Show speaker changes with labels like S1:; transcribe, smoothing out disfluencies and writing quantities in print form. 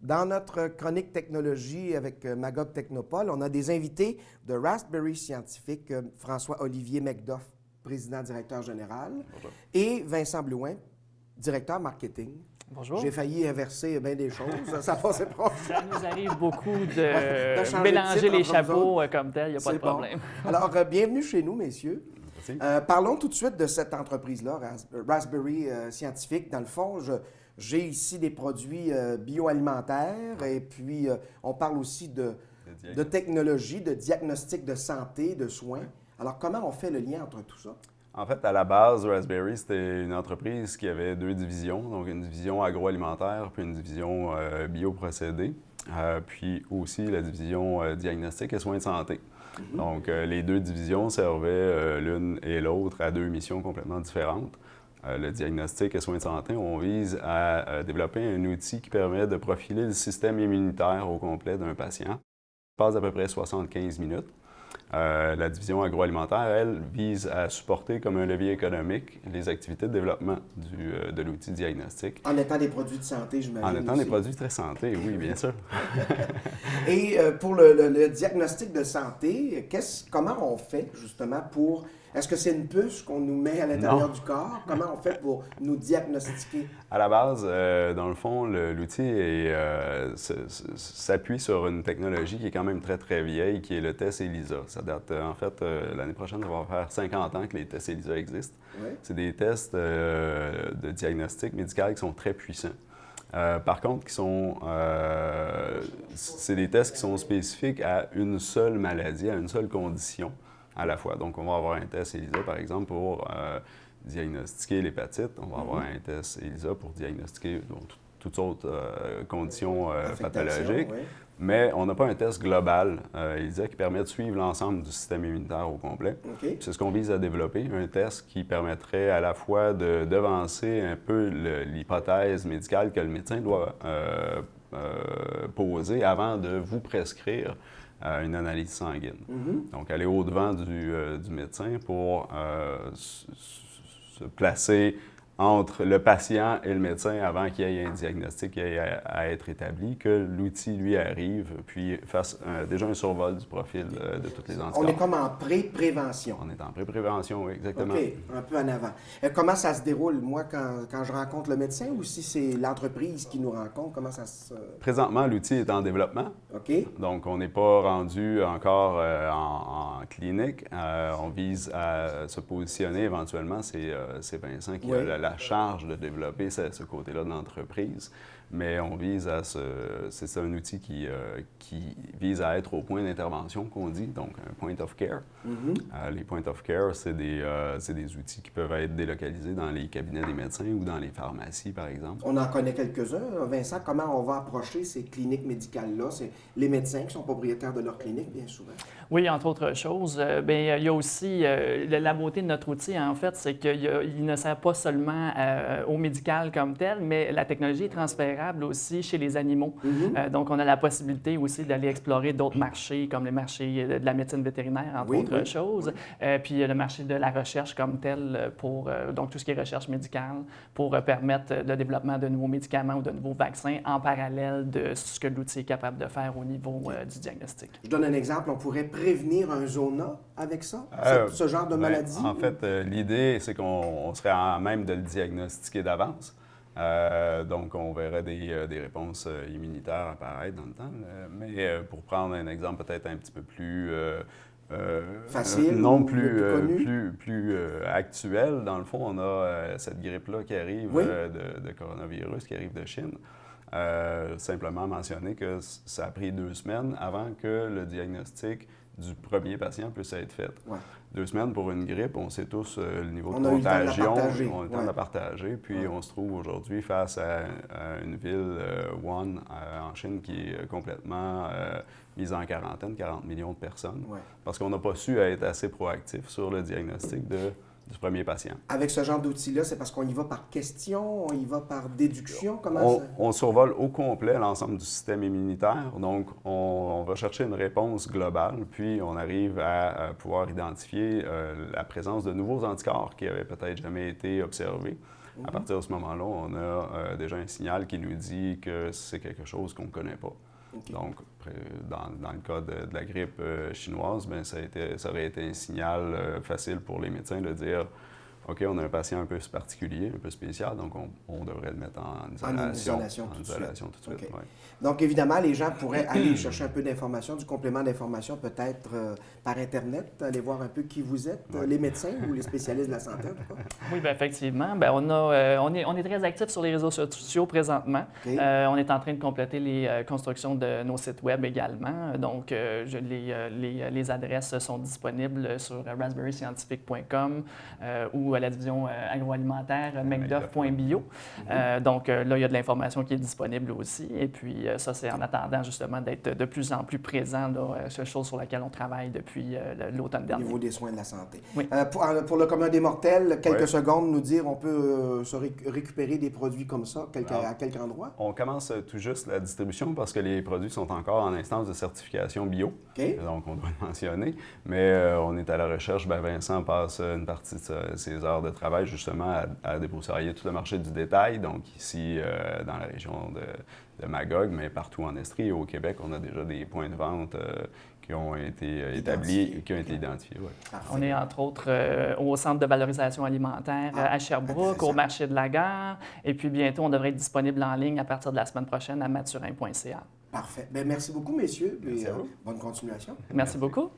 S1: Dans notre chronique technologie avec Magog Technopole, on a des invités de Raspberry Scientifique, François-Olivier McDuff, président-directeur général,
S2: Bonjour.
S1: et Vincent Blouin, directeur marketing.
S3: Bonjour.
S1: J'ai failli inverser bien des choses, ça passait proche.
S3: Ça nous arrive beaucoup
S1: de changer
S3: de
S1: de
S3: mélanger
S1: titre
S3: les
S1: entre
S3: chapeaux comme tel, il n'y a pas
S1: C'est
S3: de problème.
S1: bon. Alors, bienvenue chez nous, messieurs.
S2: Merci.
S1: Parlons tout de suite de cette entreprise-là, Raspberry Scientifique. Dans le fond, j'ai ici des produits bioalimentaires et puis on parle aussi de technologie, de diagnostic de santé, de soins. Alors, comment on fait le lien entre tout ça?
S2: En fait, à la base, Raspberry, c'était une entreprise qui avait deux divisions, donc une division agroalimentaire puis une division bioprocédés, puis aussi la division diagnostic et soins de santé. Donc, les deux divisions servaient l'une et l'autre à deux missions complètement différentes. Le diagnostic et soins de santé, on vise à développer un outil qui permet de profiler le système immunitaire au complet d'un patient. Ça passe à peu près 75 minutes. La division agroalimentaire, elle, vise à supporter comme un levier économique les activités de développement de l'outil diagnostic.
S1: En étant des produits de santé, j'imagine.
S2: En étant
S1: aussi.
S2: des produits très santé, oui, bien sûr.
S1: Et pour le diagnostic de santé, comment on fait justement pour... Est-ce que c'est une puce qu'on nous met à l'intérieur du corps? Comment on fait pour nous diagnostiquer?
S2: À la base, dans le fond, l'outil s'appuie sur une technologie qui est quand même très, très vieille, qui est le test ELISA. Ça date, en fait, l'année prochaine, ça va faire 50 ans que les tests ELISA existent.
S1: Oui.
S2: C'est des tests de diagnostic médical qui sont très puissants. Par contre, c'est des tests qui sont spécifiques à une seule maladie, à une seule condition à la fois. Donc, on va avoir un test ELISA, par exemple, pour diagnostiquer l'hépatite. On va avoir un test ELISA pour diagnostiquer toutes autres conditions pathologiques.
S1: Oui.
S2: Mais on n'a pas un test global, ELISA, qui permet de suivre l'ensemble du système immunitaire au complet.
S1: OK.
S2: C'est ce qu'on vise à développer, un test qui permettrait à la fois de devancer un peu l'hypothèse médicale que le médecin doit poser avant de vous prescrire une analyse sanguine. Donc, aller au-devant du médecin pour se placer entre le patient et le médecin avant qu'il y ait un diagnostic qui ait à être établi, que l'outil, lui, arrive, puis fasse déjà un survol du profil de toutes les anticorps.
S1: On est comme en pré-prévention.
S2: On est en pré-prévention, oui, exactement.
S1: OK, un peu en avant. Comment ça se déroule, moi, quand je rencontre le médecin ou si c'est l'entreprise qui nous rencontre? Comment ça se...
S2: Présentement, l'outil est en développement.
S1: OK.
S2: Donc, on n'est pas rendu encore en clinique. On vise à se positionner éventuellement. C'est Vincent qui a la charge de développer ce côté-là de l'entreprise. Mais on vise à c'est un outil qui vise à être au point d'intervention qu'on dit, donc un point of care. Les points of care, c'est des outils qui peuvent être délocalisés dans les cabinets des médecins ou dans les pharmacies, par exemple.
S1: On en connaît quelques-uns. Vincent, comment on va approcher ces cliniques médicales-là? C'est les médecins qui sont propriétaires de leur clinique, bien souvent.
S3: Oui, entre autres choses. Il y a aussi la beauté de notre outil, en fait, c'est qu'il ne sert pas seulement au médical comme tel, mais la technologie est transférable aussi chez les animaux. Donc, on a la possibilité aussi d'aller explorer d'autres marchés, comme les marchés de la médecine vétérinaire, entre autres choses. Puis le marché de la recherche comme tel, pour donc tout ce qui est recherche médicale, pour permettre le développement de nouveaux médicaments ou de nouveaux vaccins en parallèle de ce que l'outil est capable de faire au niveau du diagnostic.
S1: Je donne un exemple. On pourrait prévenir un zona avec ça, ce genre de maladie?
S2: En fait, l'idée, c'est qu'on serait à même de le diagnostiquer d'avance. Donc, on verrait des réponses immunitaires apparaître dans le temps. Mais pour prendre un exemple peut-être un petit peu plus...
S1: facile,
S2: non
S1: plus
S2: actuel. Dans le fond, on a cette grippe-là qui arrive de coronavirus qui arrive de Chine. Simplement mentionner que ça a pris 2 semaines avant que le diagnostic du premier patient puisse être fait. 2 semaines pour une grippe, on sait tous le niveau de contagion, on a eu le temps de la partager, puis on se trouve aujourd'hui face à une ville, Wuhan, en Chine, qui est complètement mise en quarantaine, 40 millions de personnes, parce qu'on n'a pas su être assez proactif sur le diagnostic du premier patient.
S1: Avec ce genre d'outil-là, c'est parce qu'on y va par question, on y va par déduction? Comment
S2: on survole au complet l'ensemble du système immunitaire. Donc, on va chercher une réponse globale, puis on arrive à pouvoir identifier la présence de nouveaux anticorps qui n'avaient peut-être jamais été observés. À partir de ce moment-là, on a déjà un signal qui nous dit que c'est quelque chose qu'on ne connaît pas. Okay. Donc, dans le cas de la grippe chinoise, bien, ça aurait été un signal facile pour les médecins de dire OK, on a un patient un peu particulier, un peu spécial, donc on devrait le mettre en isolation tout de suite.
S1: Okay.
S2: Ouais.
S1: Donc, évidemment, les gens pourraient aller chercher un peu d'informations, du complément d'information peut-être par Internet, aller voir un peu qui vous êtes, les médecins ou les spécialistes de la santé, en tout cas.
S3: Oui, bien, effectivement. Bien, on est très actifs sur les réseaux sociaux présentement. Okay. On est en train de compléter les constructions de nos sites web également. Donc, les adresses sont disponibles sur raspberryscientific.com ou à la division agroalimentaire macduff.bio. Donc là, il y a de l'information qui est disponible aussi. Et puis ça, c'est en attendant justement d'être de plus en plus présent, chose sur laquelle on travaille depuis l'automne dernier.
S1: Au niveau des soins de la santé.
S3: Oui.
S1: Pour le commun des mortels, quelques secondes, nous dire, on peut se récupérer des produits comme ça, à quel endroit?
S2: On commence tout juste la distribution parce que les produits sont encore en instance de certification bio. Okay. Donc, on doit le mentionner. Mais on est à la recherche. Bien, Vincent passe une partie de ses heures de travail justement à débroussailler tout le marché du détail. Donc ici, dans la région de Magog, mais partout en Estrie et au Québec, on a déjà des points de vente qui ont été établis, qui ont été identifiés. Ouais.
S3: On est entre autres au Centre de valorisation alimentaire à Sherbrooke, au marché de la gare. Et puis bientôt, on devrait être disponible en ligne à partir de la semaine prochaine à mathurin.ca.
S1: Parfait. Bien, merci beaucoup, messieurs. Merci à vous. Bonne continuation.
S3: Merci beaucoup.